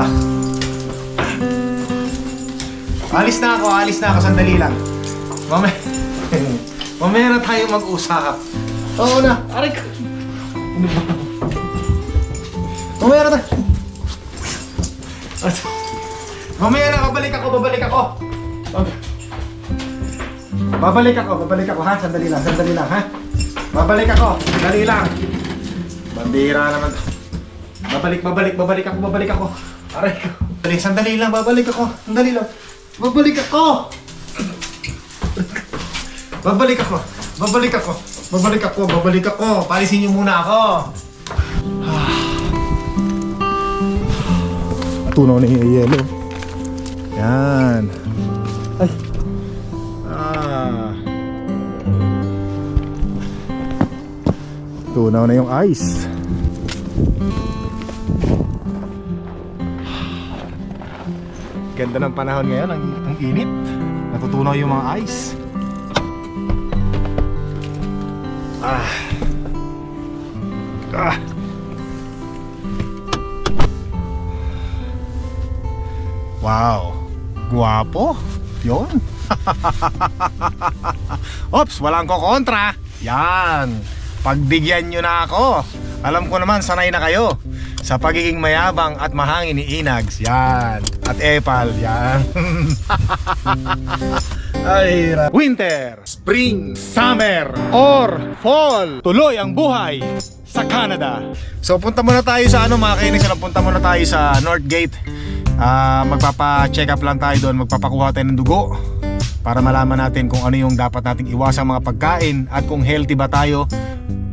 Ah. Alis na ako, sandali lang. Mamaya, mamaya na tayo mag-usap. Oo na, aray ka. Mamaya na tayo. Mamaya na, babalik ako. Babalik ako ha, sandali lang ha. Babalik ako, sandali lang. Bandira naman. Babalik ako. Aray ko. Sandali lang, babalik ako. Palisin niyo muna ako. Tunaw na yung yelo. Yan. Ay. Tunaw na yung ice. Ganda ng panahon ngayon, ang init. Natutunaw yung mga ice. Wow, guwapo. Yun. Ops, walang kokontra. Yan. Pagbigyan nyo na ako. Alam ko naman, sanay na kayo sa pagiging mayabang at mahangin ni Inags. Yan. At Epal. Yan. Ay, winter, spring, summer, or fall. Tuloy ang buhay sa Canada. So punta muna tayo sa mga kainis. Punta muna tayo sa Northgate. Magpapa-check up lang tayo doon. Magpapakuha tayo ng dugo para malaman natin kung ano yung dapat nating iwasang mga pagkain at kung healthy ba tayo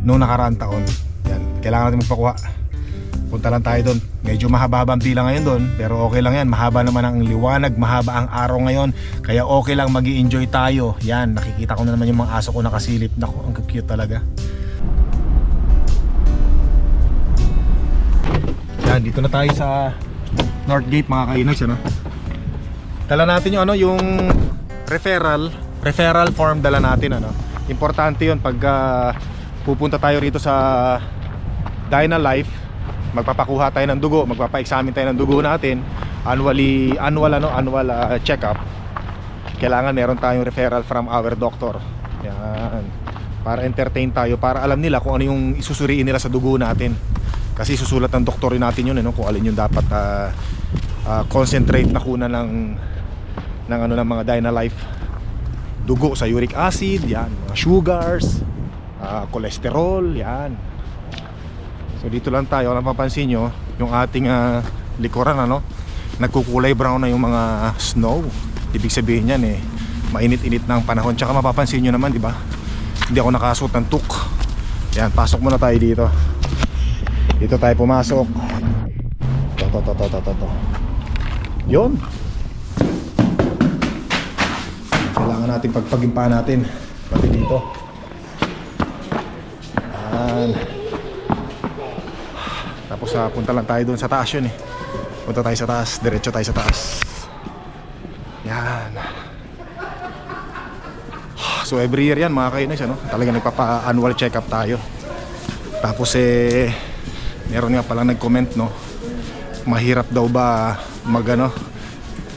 noong nakaraang taon. Yan, kailangan natin magpakuha. Punta lang tayo doon. Medyo mahaba-haba ang pila ngayon doon, pero okay lang yan. Mahaba naman ang liwanag, mahaba ang araw ngayon, kaya okay lang, mag-i-enjoy tayo. Yan, nakikita ko na naman yung mga aso ko nakasilip. Naku, ang cute talaga. Yan, dito na tayo sa Northgate mga kainags, ano? Dala natin yung yung referral form dala natin, ano? Importante yun pag pupunta tayo rito sa Dynalife. Magpapakuha tayo ng dugo, magpapa-examine tayo ng dugo natin. Annual check-up. Kailangan meron tayong referral from our doctor. Yan. Para entertain tayo, para alam nila kung ano yung isusuriin nila sa dugo natin. Kasi susulat ng doktor natin yun, kung alin yung dapat concentrate na kuna ng mga Dynalife dugo sa uric acid, yan, mga sugars, cholesterol, yan. So dito lang tayo, napapansin nyo yung ating likuran, nagkukulay brown na yung mga snow. Ibig sabihin yan mainit-init na ang panahon. Tsaka mapapansin nyo naman, di ba, hindi ako nakasuot ng tuk. Yan, pasok muna tayo dito. Dito tayo pumasok. To. Yun. Kailangan natin pagpagimpaan natin pati dito. Yan. Tapos punta lang tayo doon sa taas yun. Punta tayo sa taas, diretso tayo sa taas. Yan. So every year yan mga kainis, talaga nagpapa-annual check-up tayo. Tapos meron nga palang nag-comment, mahirap daw ba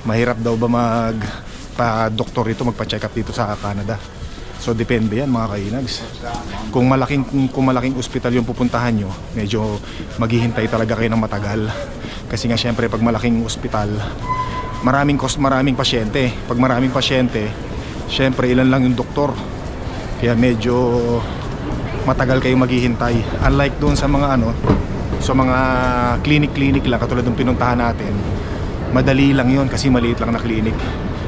mahirap daw ba magpa-doktor dito, magpa-check up dito sa Canada. So depende yan mga kainags. Kung malaking ospital yung pupuntahan nyo, medyo maghihintay talaga kayo ng matagal. Kasi nga syempre pag malaking ospital, maraming pasyente. Pag maraming pasyente, syempre ilan lang yung doktor. Kaya medyo matagal kayo maghihintay. Unlike doon sa mga sa mga clinic lang katulad ng pinuntahan natin, madali lang yun kasi maliit lang na clinic.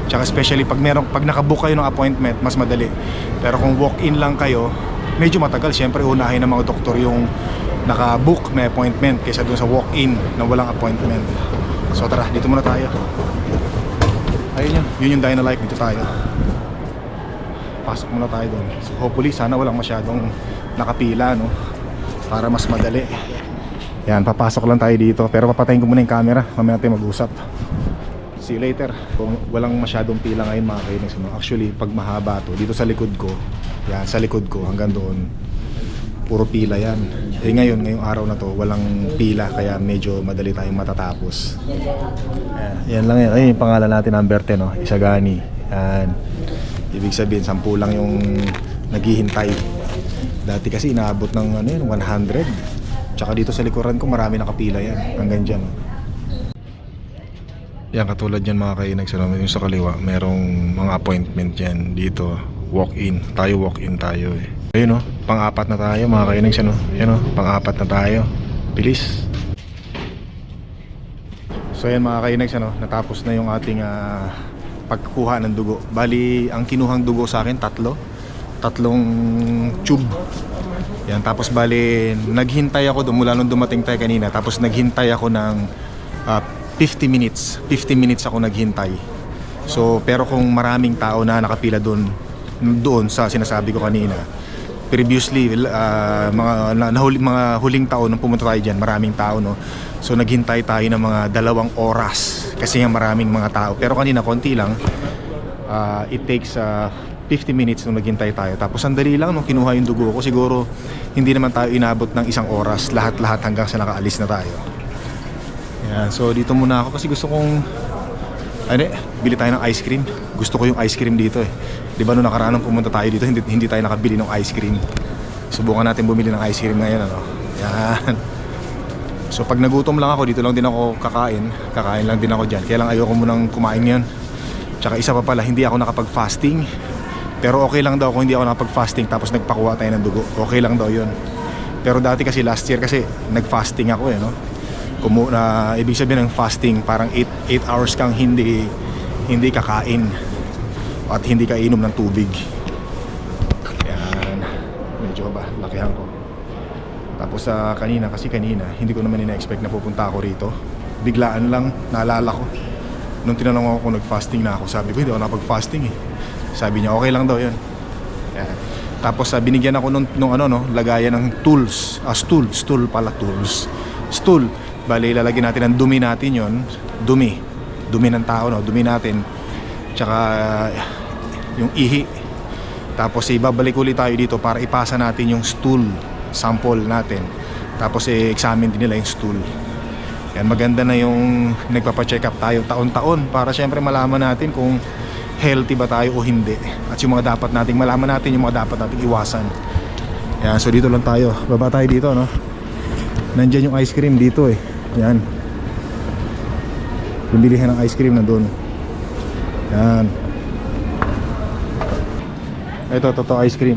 Tsaka especially pag nakabook kayo ng appointment, mas madali. Pero kung walk-in lang kayo, medyo matagal. Syempre unahin ng mga doktor yung nakabook, may appointment, kaysa dun sa walk-in na walang appointment. So tara, dito muna tayo. Ayun yun yung Dynalife, dito tayo. Pasok muna tayo dun. So hopefully sana walang masyadong nakapila, para mas madali. Yan, papasok lang tayo dito. Pero papatayin ko muna yung camera, mamaya natin mag-usap. See you later. Kung walang masyadong pila ngayon mga kainis, actually pag mahaba to, dito sa likod ko, yan, sa likod ko hanggang doon, puro pila yan. Eh ngayon, ngayong araw na to, walang pila, kaya medyo madali tayong matatapos. Yan lang yan. Ay, yung pangalan natin, number 10, no? Isagani. Yan. Ibig sabihin, 10 lang yung naghihintay. Dati kasi inaabot ng ano yun, 100. Tsaka dito sa likuran ko, marami nakapila yan. Hanggang dyan. Yan, katulad yan mga kainags, yung sa kaliwa, merong mga appointment yan dito. Walk-in. Walk-in tayo eh. Ayun, no? Pang-apat na tayo mga kainags, ano? Yan, no? Pang-apat na tayo. Bilis. So yan mga kainags, ano? Natapos na yung ating pagkuha ng dugo. Bali, ang kinuhang dugo sa akin, tatlong tube. Yan, tapos bali, naghintay ako mula nung dumating tayo kanina. Tapos naghintay ako ng 50 minutes. 50 minutes ako naghintay. So, pero kung maraming tao na nakapila doon sa sinasabi ko kanina, previously, mga huling taon nung pumunta tayo dyan, maraming tao, no? So, naghintay tayo ng mga 2 oras kasi nga maraming mga tao. Pero kanina, konti lang. It takes 50 minutes nung naghintay tayo. Tapos, sandali lang nung kinuha yung dugo ko. Siguro, hindi naman tayo inabot ng 1 oras. Lahat-lahat hanggang sa nakaalis na tayo. Yan, so dito muna ako kasi gusto kong bili tayo ng ice cream. Gusto ko yung ice cream dito eh. Di ba nung nakaraan nung pumunta tayo dito, hindi tayo nakabili ng ice cream. Subukan natin bumili ng ice cream ngayon, ano. Yan. So pag nagutom lang ako, dito lang din ako kakain lang din ako dyan. Kaya lang ayoko munang kumain yan. Tsaka isa pa pala, hindi ako nakapag-fasting. Pero okay lang daw kung hindi ako nakapag-fasting tapos nagpakuha tayo ng dugo. Okay lang daw yun. Pero dati kasi last year kasi nag-fasting ako eh, no. Ibig sabihin ng fasting, parang 8 hours kang hindi kakain at hindi ka inom ng tubig. Yan, medyo lakihan ko. Tapos kanina hindi ko naman ina-expect na pupunta ako rito. Biglaan lang naalala ko nung tinanong ako kung nag-fasting na ako. Sabi ko hindi ako nakapag-fasting eh. Sabi niya okay lang daw yun. Yan. Tapos binigyan ako nung lagayan ng tools. Stool. Bali, ilalagyan natin ang dumi natin yon. Dumi ng tao, no? Dumi natin. Tsaka yung ihi. Tapos ibabalik ulit tayo dito para ipasa natin yung stool sample natin. Tapos i-examine din nila yung stool. Yan, maganda na yung nagpapa-check up tayo taon-taon para syempre malaman natin kung healthy ba tayo o hindi. At yung mga dapat nating malaman natin, yung mga dapat nating iwasan. Yan, so dito lang tayo. Baba tayo dito, no? Nandyan yung ice cream dito eh. Yan. Yung bilihan ng ice cream nandun. Yan. Ito, ice cream.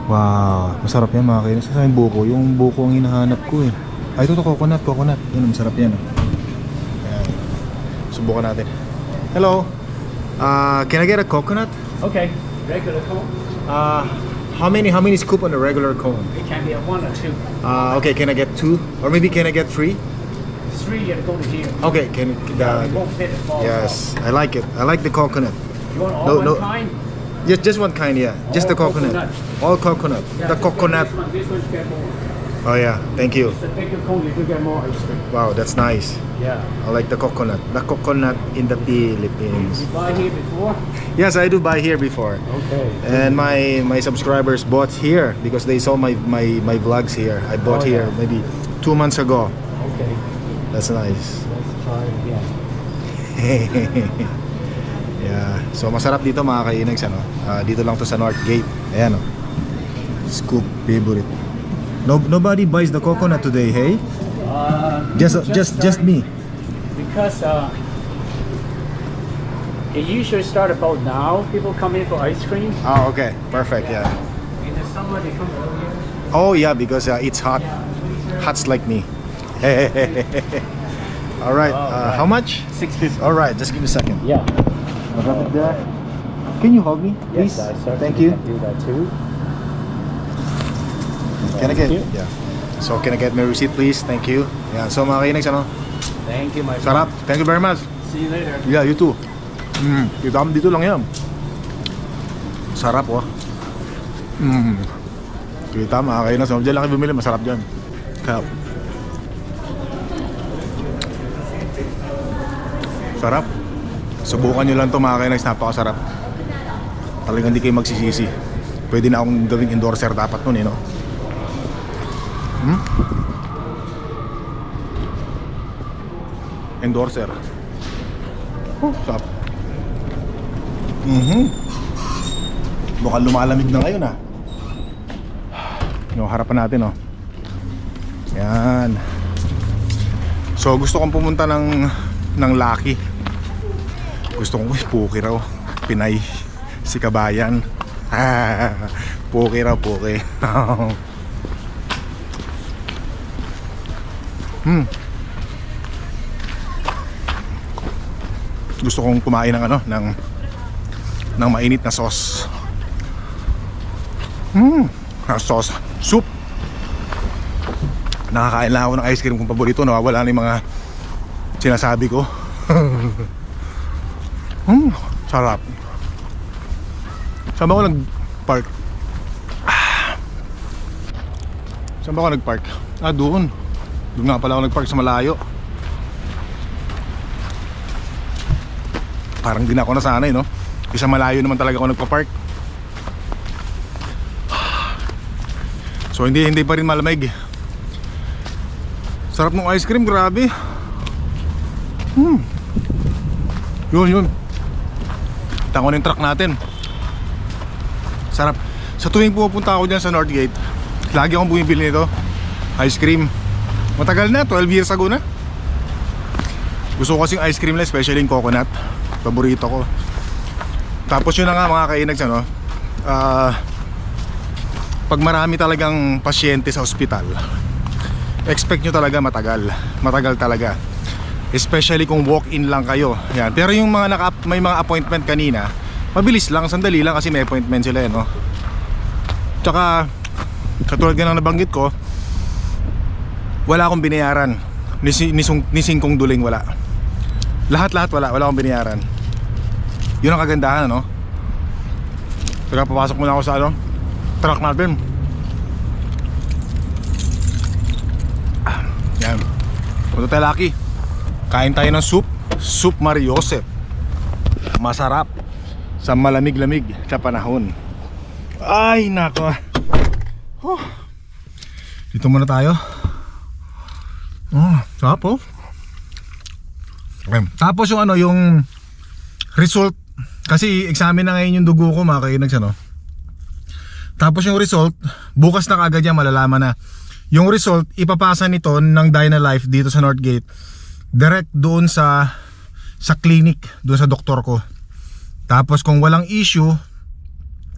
Wow, masarap yan mga kainis. Sa yung buko. Yung buko ang hinahanap ko eh. Ay, ito coconut. Yan, masarap yan. Yan. Subukan natin. Hello. Can I get a coconut? Okay. Regular cone? How many scoop on a regular cone? It can be a 1 or 2. Okay, can I get 2? Or maybe can I get 3? 3, you gotta go to here. Okay, It won't fit it fall yes, off. I like it. I like the coconut. You want all one kind? Just one kind, yeah. Just the All coconut. coconut. All coconut. Yeah, The coconut. This one get more. Oh yeah, thank you. It's a bigger cone, you do get more ice cream. Wow, that's nice. Yeah. I like the coconut. The coconut in the Philippines. You buy here before? Yes, I do buy here before. Okay. And my subscribers bought here because they saw my vlogs here. I bought here maybe 2 months ago. Okay. That's nice. Let's try it again. Yeah. So masarap dito mga kainags, ano. Dito lang to sa North Gate. Ayan, oh. Scoop favorite. Nobody buys the coconut today, hey? Just me. Because it usually start about now. People come in for ice cream. Oh, okay. Perfect. Yeah. In the summer they come earlier. Oh yeah, because it's hot. Hot's like me. All right. How much? $6.50. All right. Just give me a second. Yeah. Can you hold me, please? Yes, I certainly Thank you. can do that too. Can I get? Thank you. Yeah. So can I get my receipt, please? Thank you. Yeah. So mga kainags, ano? Thank you, my friend. Sarap. Thank you very much. See you later. Yeah, you too. Dito lang yan. Sarap, oh. Kita mga kainags, diyan lang kayo bumili, masarap dyan. Kaya sarap. Subukan nyo lang to mga kainags, napakasarap. Talagang hindi kayo magsisisi. Pwede na akong gawing endorser dapat nun eh, no? Endorser. Sarap. Mukhang lumalamig na ngayon ah. Yung harapan natin oh. Yan. So gusto kong pumunta ng Lucky. Gusto kong puki raw. Pinay si Kabayan. Puki raw, puki. Gusto kong kumain ng ano, ng mainit na sauce. Sauce, soup. Nakakain lang ako ng ice cream kung paborito. Nawawala na yung mga sinasabi ko. Sarap. Saan ba ako nag-park? Saan ba ako nag-park? Doon. Doon nga pala ako nag-park sa malayo. Parang di na ako nasanay, no? Isa malayo naman talaga ako nagpa-park. So hindi pa rin malamig. Sarap ng ice cream, grabe. Yun. Tango na yung truck natin. Sarap. Sa tuwing pupunta ako dyan sa Northgate, lagi akong bumibili nito. Ice cream. Matagal na, 12 years ago na. Gusto ko kasing ice cream lang, especially yung coconut. Paborito ko. Tapos yun na nga mga kainags, ano, pag marami talagang pasyente sa ospital, expect nyo talaga matagal talaga, especially kung walk-in lang kayo. Yan. Pero yung mga may mga appointment kanina, mabilis lang, sandali lang kasi may appointment sila, no? Tsaka katulad nga ng nabanggit ko, wala akong binayaran ni Singkong Duling, wala. Lahat wala akong binayaran. Yun ang kagandahan, ano? Teka, papasok muna ako sa ano, truck natin. Yan. Punta tayo, Lucky. Kain tayo ng Soup Mariosep. Masarap sa malamig-lamig sa panahon. Ay, nako. Dito muna tayo. Sarap oh. Okay. Tapos yung ano, yung result, kasi examine na ngayon yung dugo ko, mga kainags, ano. Tapos yung result, bukas na kaagad yan, malalaman na. Yung result, ipapasa nito ng Dynalife dito sa Northgate, direct doon sa clinic, doon sa doktor ko. Tapos kung walang issue,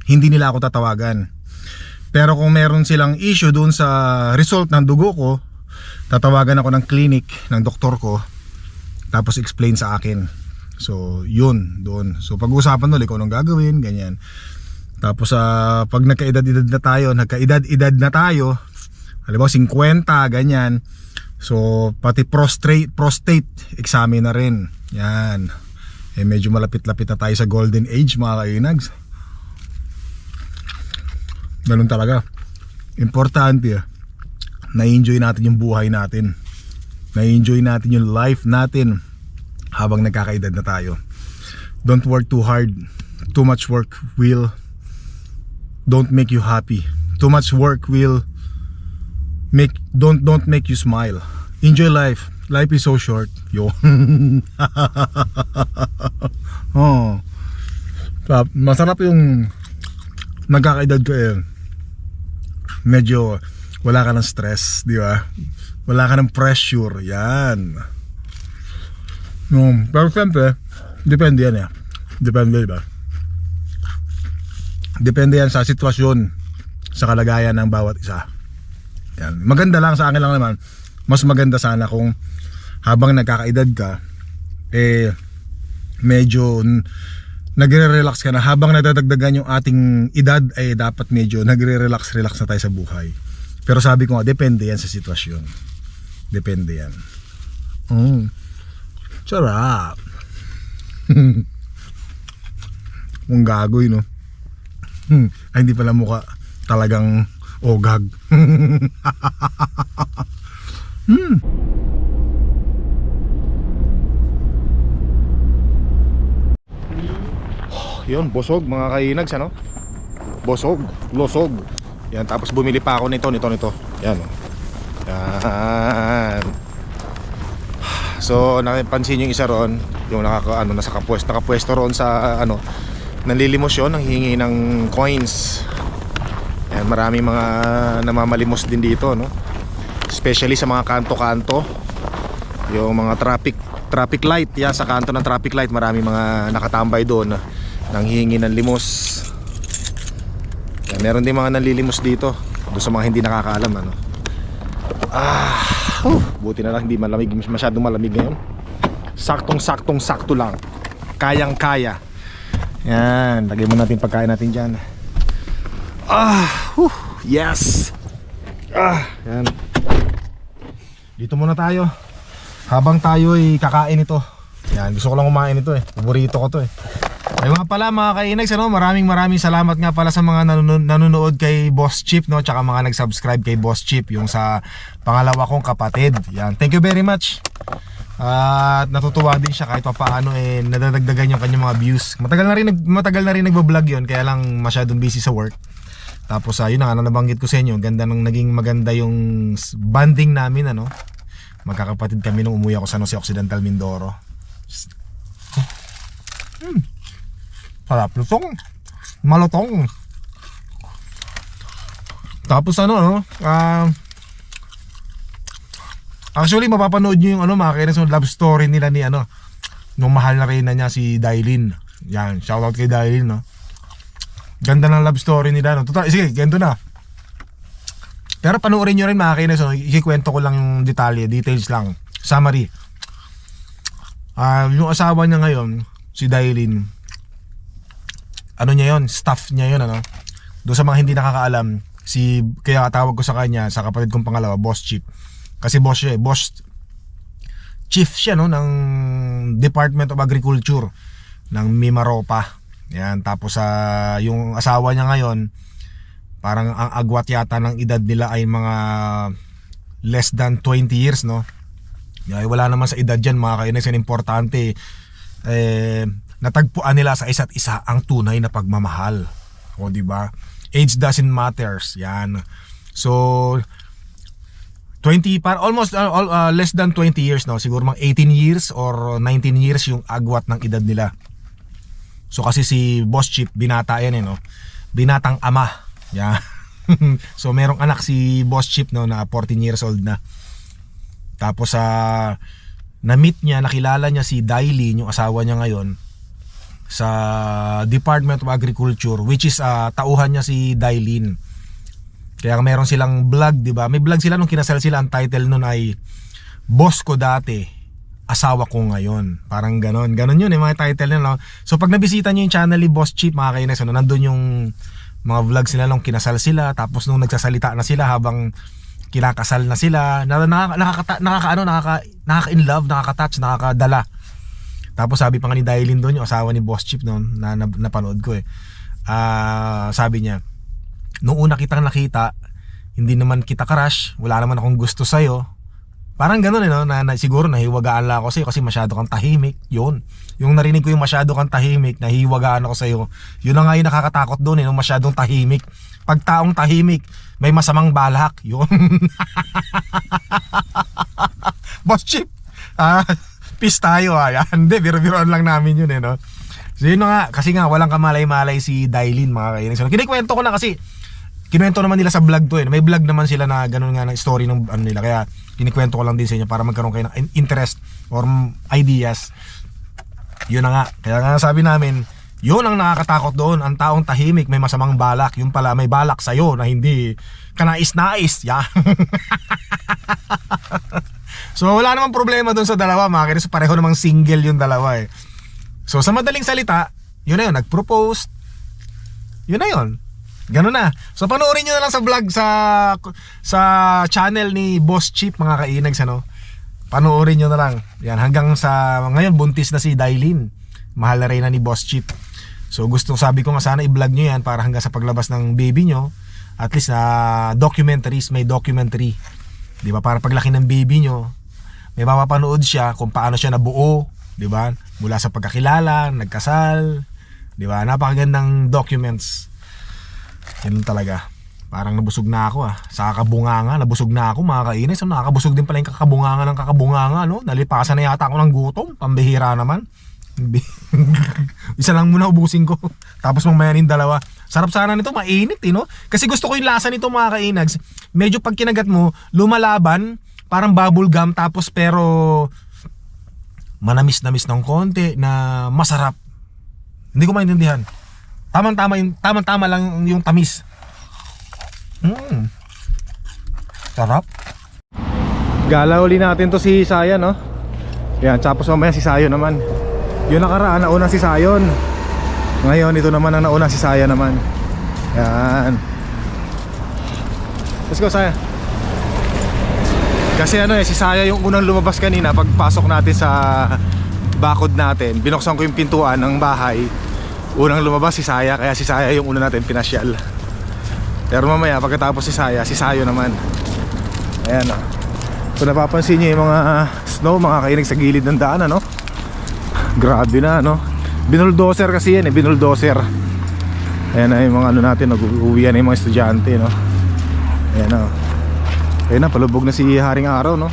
hindi nila ako tatawagan. Pero kung meron silang issue doon sa result ng dugo ko, tatawagan ako ng clinic, ng doktor ko, tapos explain sa akin. So yun, doon. So pag-uusapan ulit kung anong gagawin, ganyan. Tapos pag nagkaedad-edad na tayo, halimbawa 50, ganyan. So pati prostate examine na rin. Yan. Medyo malapit-lapit na tayo sa golden age, mga kainags. Ganun talaga. Importante na-enjoy natin yung buhay natin. Na-enjoy natin yung life natin habang nagkakaedad na tayo. Don't work too hard. Too much work don't make you happy. Too much work don't make you smile. Enjoy life. Life is so short. Yo. Masarap yung nagkakaedad ko eh. Medyo wala ka ng stress, di ba? Wala ka ng pressure. Yan. Pero siyempre, depende yan eh. Depende, diba? Depende yan sa sitwasyon, sa kalagayan ng bawat isa. Yan. Maganda lang, sa akin lang naman, mas maganda sana kung habang nagkakaedad ka, medyo nagre-relax ka na. Habang nadadagdagan yung ating edad, dapat medyo nagre-relax na tayo sa buhay. Pero sabi ko nga, depende yan sa sitwasyon. Depende yan. Sarap. Kung gagoy, no? Ay, hindi pala mukha. Talagang ogag. Yun, busog mga kainags, ano? Busog, lusog. Yan, tapos bumili pa ako nito. Yan, oh. Yan. So, napansin yung isa ron, yung nakapwesto ron sa nanlilimos yun, nanghihingi ng coins. Yan, maraming mga namamalimos din dito, no? Especially sa mga kanto-kanto. Yung mga traffic light, yan, sa kanto ng traffic light, maraming mga nakatambay doon nanghihingi ng limos. Yan, meron din mga nanlilimos dito, doon sa mga hindi nakakaalam, ano. Buti na lang hindi malamig, masyadong malamig ngayon. Sakto lang. Kayang-kaya. Yan, lagay mo natin pagkain natin dyan. Yes. Yan. Dito muna tayo. Habang tayo ay kakain ito. Yan, gusto ko lang kumain ito eh. Paborito ko to eh. Ay mga pala mga kainags, maraming salamat nga pala sa mga nanonood kay Boss Chip, no? Tsaka mga nag-subscribe kay Boss Chip, yung sa pangalawa kong kapatid. Yan, thank you very much. At natutuwa din siya kahit paano nadadagdagan yung kanyang mga views. Matagal na rin nagbo-vlog yun, kaya lang masyadong busy sa work. Tapos yun na nga, nabanggit ko sa inyo, naging maganda yung bonding namin, ano. Magkakapatid kami nung umuwi ako sa Occidental Mindoro. Sarap, lutong, malutong. Tapos actually mapapanood nyo yung mga kainis yung love story nila ni nung mahal na reyna niya si Dailin. Yan, shoutout kay Dailin, no. Ganda ng love story nila, no. Total, sige, ganito na. Pero panoorin nyo rin mga kainis, ikikwento ko lang yung details lang. Summary. Yung asawa niya ngayon, si Dailin, niya yon, staff niya yon, doon sa mga hindi nakakaalam, kaya tawag ko sa kanya, sa kapatid kong pangalawa, Boss Chip. Kasi boss chief siya, no, ng Department of Agriculture ng Mimaropa. Yan, tapos yung asawa niya ngayon, parang ang agwat yata ng edad nila ay mga less than 20 years, no. Wala naman sa edad dyan mga kainis, yung importante natagpuan nila sa isa't isa ang tunay na pagmamahal. O di ba? Age doesn't matters. Yan. So almost less than 20 years, no. Siguro mga 18 years or 19 years yung agwat ng edad nila. So kasi si Boss Chip binata yan, no. Binatang ama. Yan. So merong anak si Boss Chip, no, na 14 years old na. Tapos na-meet niya, nakilala niya si Dailin, yung asawa niya ngayon, sa Department of Agriculture, which is tauhan niya si Dailin. Kaya meron silang vlog, di ba? May vlog sila nung kinasal sila, ang title nun ay Boss Ko Dati, Asawa Ko Ngayon. Parang ganon yun mga title nila, no? So pag nabisita niyo yung channel ni Boss Chip mga kainis, nandun yung mga vlogs nila nung kinasal sila, tapos nung nagsasalita na sila habang kinakasal na sila, nakaka-in-love, nakaka-touch, nakakadala. Tapos sabi pa nga ni Dailin doon, yung asawa ni Boss Chip noon, na napanood ko sabi niya, nung una kitang nakita, hindi naman kita crush, wala naman akong gusto sa'yo. Parang gano'n, no? na siguro nahiwagaan lang ako sa'yo kasi masyado kang tahimik. Yun. Yung narinig ko yung masyado kang tahimik, nahiwagaan ako sa'yo. Yun na nga yung nakakatakot doon, nung masyadong tahimik. Pag taong tahimik, may masamang balak. Yun. Boss Chip, peace tayo, yan. Hindi, biro-biroan lang namin yun, no? So yun nga, kasi nga walang kamalay-malay si Dailin mga kainis. So, kinikwento ko na kasi kinuwento naman nila sa vlog to, may vlog naman sila na gano'n nga na story ng nila, kaya kinikwento ko lang din sa inyo para magkaroon kayo ng interest or ideas. Yun na nga, kaya nga sabi namin, yun ang nakakatakot doon, ang taong tahimik may masamang balak, yung pala may balak sa'yo na hindi kanais-nais. Yeah. So wala namang problema doon sa dalawa mga kainis, pareho namang single yung dalawa eh. So sa madaling salita, yun na yun, nag-propose, yun na yun, gano'n na. So panoorin nyo na lang sa vlog sa channel ni Boss Chip mga kainags, panoorin nyo na lang yan, hanggang sa ngayon buntis na si Dailin, mahal na reyna ni Boss Chip. So sabi ko nga sana i-vlog nyo yan para hanggang sa paglabas ng baby nyo, at least may documentary, di ba, para paglaki ng baby nyo may mapapanood siya kung paano siya nabuo, di ba, mula sa pagkakilala, nagkasal, di ba, napakagandang documents. Yan lang talaga. Parang nabusog na ako sa kakabunganga, nabusug na ako mga kainis. So, nakakabusog din pala yung kakabunganga ng kakabunganga, no? Nalipasan na yata ako ng gutom. Pambihira naman. Isa lang muna ubusin ko. Tapos mamaya yung dalawa. Sarap sana nito, mainit no? Kasi gusto ko yung lasa nito mga kainags. Medyo pag kinagat mo, lumalaban. Parang bubble gum. Tapos pero manamis-namis ng konti na masarap. Hindi ko maintindihan. Tamang-tama lang yung tamis. Sarap. Gala uli natin to si Sayan, no? Yan, tapos mamaya si Sayon naman. Yung nakaraan, nauna si Sayon. Ngayon, ito naman ang nauna si Sayan naman. Yan. Let's go, Saya. Kasi si Saya yung unang lumabas kanina. Pagpasok natin sa bakod natin, binuksan ko yung pintuan ng bahay. Unang lumabas si Saya, kaya si Saya yung una natin pinasyal. Pero mamaya pagkatapos si Saya, si Sayo naman. Ayan o. Kung napapansin nyo yung mga snow, mga kainig sa gilid ng daan, ano? Grabe na, no? Binuldoser kasi yan binuldoser. Ayan na yung mga natin, nag-uwi na yung mga estudyante, no? Ayan na. Ayan na, palubog na si Haring Araw, no?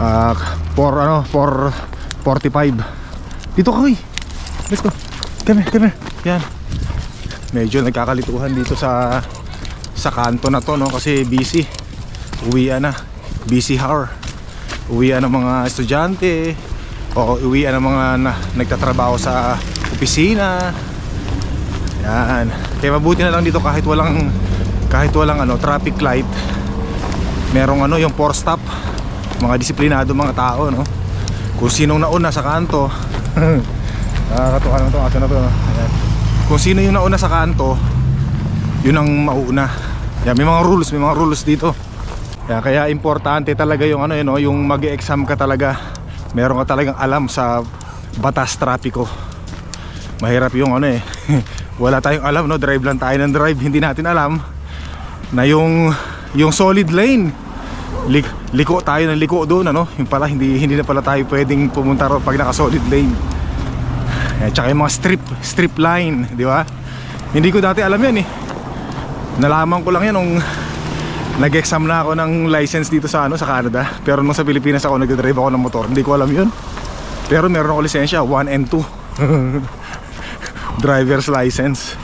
4:45. Dito ka, let's go. Come here. Yan. Medyo nagkakalituhan dito sa kanto na to, no? Kasi busy. Uwian na. Busy hour. Uwian ng mga estudyante o uwian ng mga nagtatrabaho sa opisina. Yan. Kaya mabuti na lang dito kahit walang traffic light. Merong yung 4-stop. Mga disiplinado mga tao, no? Kung sinong nauna sa kanto. Nakakatuwa naman to, aso na to, no? Ayan. Kung sino yung nauna sa kanto, yun ang mauuna. Yan, may mga rules dito. Yan, kaya importante talaga yung yung mag-e-exam ka talaga. Meron ka talagang alam sa batas trapiko. Mahirap yung wala tayong alam, no? Drive lang tayo ng drive, hindi natin alam na yung solid lane. Liko tayo ng liko doon, yung pala hindi na pala tayo pwedeng pumunta ro pag naka-solid lane. Tsaka yung mga strip line, di ba? Hindi ko dati alam yan Nalaman ko lang yan nung nag-exam na ako ng license dito sa Canada. Pero nung sa Pilipinas ako nagdadrive ako ng motor, hindi ko alam yun. Pero meron ako lisensya 1 and 2 driver's license.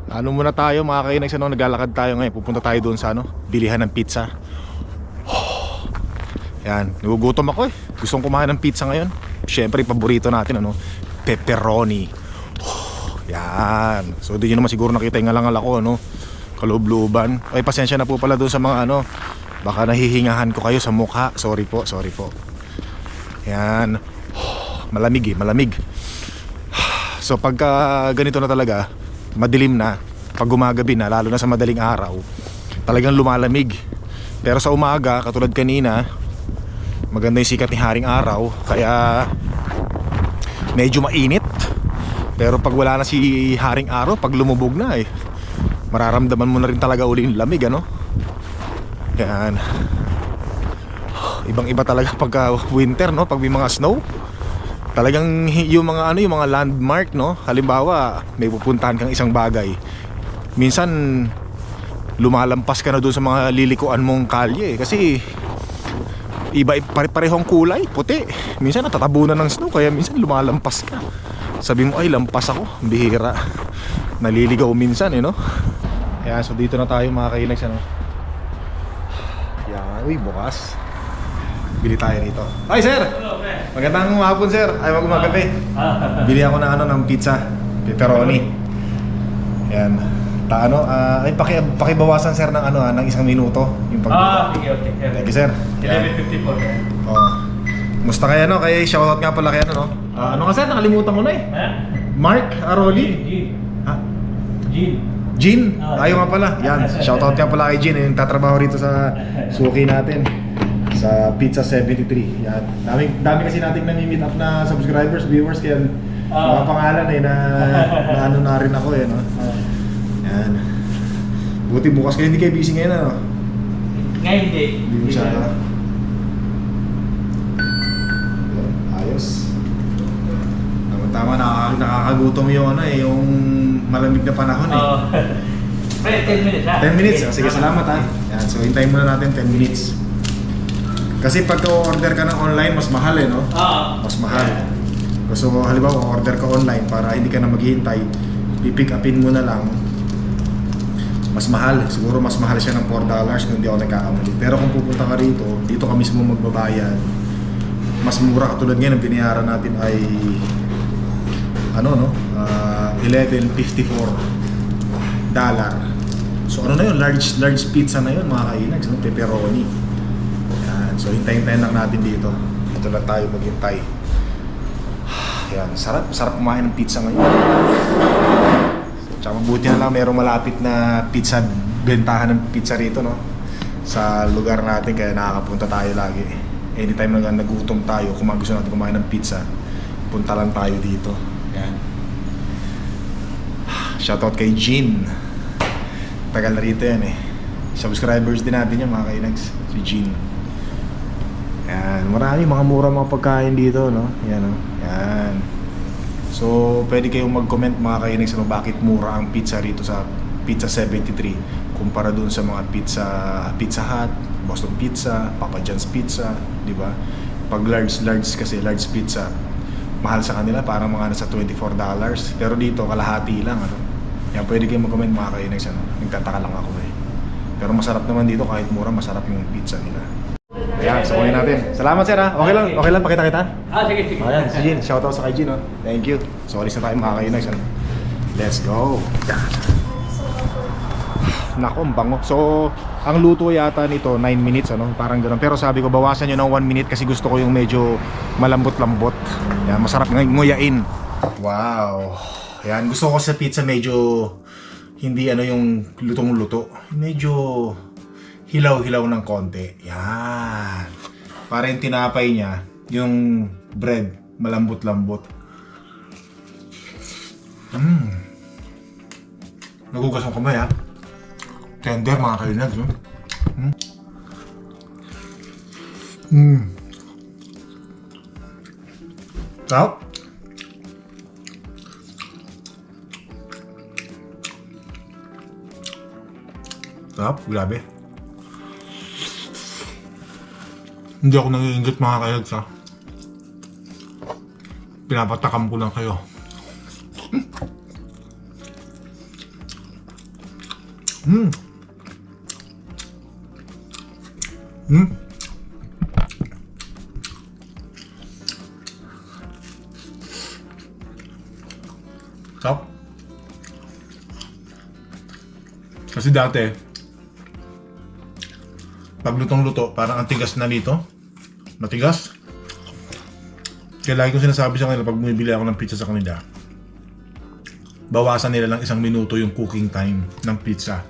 Muna tayo mga kainags, naglalakad tayo ngayon. Pupunta tayo doon sa bilihan ng pizza. Yan, nagugutom ako Gustong kumain ng pizza ngayon. Siyempre paborito natin pepperoni. Yan. So di nyo naman siguro nakita yung ngalangal ako, kaloob-looban. Ay, pasensya na po pala doon sa mga baka nahihingahan ko kayo sa mukha. Sorry po. Yan. Malamig. So pagka ganito na talaga, madilim na, pag gumagabi na, lalo na sa madaling araw, talagang lumalamig. Pero sa umaga, katulad kanina, maganda yung sikat ni Haring Araw, kaya medyo mainit. Pero pag wala na si Haring Araw, pag lumubog na mararamdaman mo na rin talaga uli yung lamig, Yan. Ibang iba talaga pagka winter, pag may mga snow. Talagang yung mga yung mga landmark, halimbawa may pupuntahan kang isang bagay, minsan lumalampas ka na doon sa mga lilikuan mong kalye kasi iba parehong kulay, puti. Minsan natatabunan ng snow, kaya minsan lumalampas ka. Sabi mo, ay lampas ako, bihira. Naliligaw minsan Kaya so dito na tayo mga kainags, Yan, uy, bukas. Bili tayo nito. Hi sir! Hello, man. Magandang hapon sir. Ay, magumagabi. Bili ako ng ng pizza, pepperoni. Yan. Ay pakibawasan sir ng ng 1 minuto yung pagbuka. Okay. Thank you sir. 11:54. Musta kaya kaya shoutout nga pala kaya ano nga sir, nakalimutan ko na Mark Aroli? Ha? Jean? Tayo nga pala. Yan, shoutout nga pala kay Jean, yung tatrabaho rito sa suki natin sa Pizza 73. Yan. Dami kasi nating nami-meet up na subscribers, viewers, kaya mga pangalan na na rin ako no? Yan. Buti bukas kayo, hindi kayo busy ngayon Ngayon hindi. Hindi masyado. Ayos. Tama, nakakagutom yung yung malamig na panahon Pre, 10 minutes ha? 10 minutes? Sige, salamat ha. Yan, so hintayin muna natin 10 minutes. Kasi pag order ka ng online, mas mahal eh, no? Oo. Mas mahal. So, halimbawa, order ka online para hindi ka na maghihintay, pipick upin mo na lang, mas mahal. Siguro mas mahal siya ng $4 kung hindi ako nagkakamali. Pero kung pupunta ka rito, dito ka mismo magbabayad. Mas mura, katulad ngayon, ang binayaran natin ay $11.54. So ano na yun, large pizza na yun mga kainags, no? Pepperoni. Yan. So hintayin-hintayin lang natin dito. Dito lang tayo maghintay. Yan, sarap kumain ng pizza ngayon. Tsaka mabuti na lang merong malapit na pizza, bentahan ng pizza rito, no? Sa lugar natin, kaya nakakapunta tayo lagi. Anytime na nagutom tayo, kung gusto natin kumain ng pizza, punta lang tayo dito. Yan. Shoutout kay Jean. Tagal na rito yan eh. Subscribers din natin yan mga kainags. Si Jean. Yan. Marami mga mura mga pagkain dito, no? Yan, no? Yan. So, pwede kayong mag-comment mga kainags ano, bakit mura ang pizza rito sa Pizza 73 kumpara dun sa mga Pizza Hut, Boston Pizza, Papa John's Pizza, di ba? Pag large kasi, large pizza, mahal sa kanila, parang mga nasa $24. Pero dito, kalahati lang, ano? Yan, pwede kayong mag-comment mga kainags, ano? Nagtataka lang ako eh. Pero masarap naman dito, kahit mura, masarap yung pizza nila. Ayan, sukunin natin. Salamat sir ha. Okay lang, pakita kita. Sige. Ayan, si Jean. Shoutout sa kay Jean, oh. Thank you. So, alis na tayo mga kainags, ano? Let's go. Nako, ang bango. So, ang luto yata nito 9 minutes, ano? Parang ganoon. Pero sabi ko bawasan nyo ng 1 minute kasi gusto ko yung medyo malambot-lambot. Yan, masarap nguyain. Wow. Yan, gusto ko sa pizza medyo hindi ano yung lutong-luto. Medyo hilaw-hilaw ng konti. Yan. Para yung tinapay niya, yung bread, malambot-lambot. Nagugas ang kamay ha. Tender mga kainag, no? Sarap. Sarap, grabe. Hindi ako nangiinggit mga kainag sa. Pinapatakam ko lang kayo. Sarap. Kasi dati pag lutong-luto, parang ang tigas na dito. Matigas. Kaya lagi ko sinasabi sa kanila pag bumibili ako ng pizza sa kanila, bawasan nila lang 1 minuto yung cooking time ng pizza.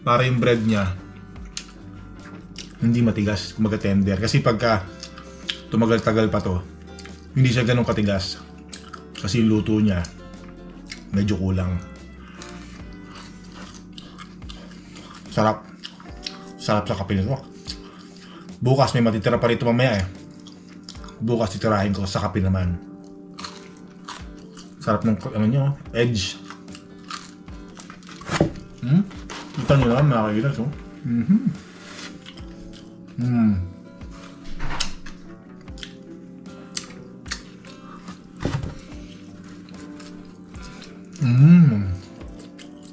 Para yung bread niya hindi matigas, kumaga tender. Kasi pagka tumagal-tagal pa to, hindi siya ganun katigas. Kasi yung luto niya medyo kulang. Sarap. Sarap sa kape nito. Bukas may matitira pa rito mamaya eh. Bukas titirahin ko sa kape naman. Sarap ng ano nyo, edge. Kita nyo naman mga kailas, oh.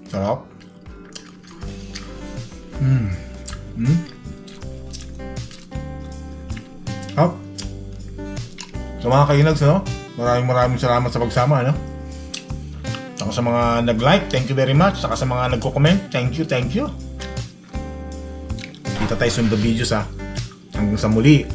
Sarap. Sarap. So mga kainags, no? Maraming salamat sa pagsama, no? Saka sa mga nag-like, thank you very much. Saka sa mga nagko-comment, thank you. Kita tayo sa videos, ha? Hanggang sa muli.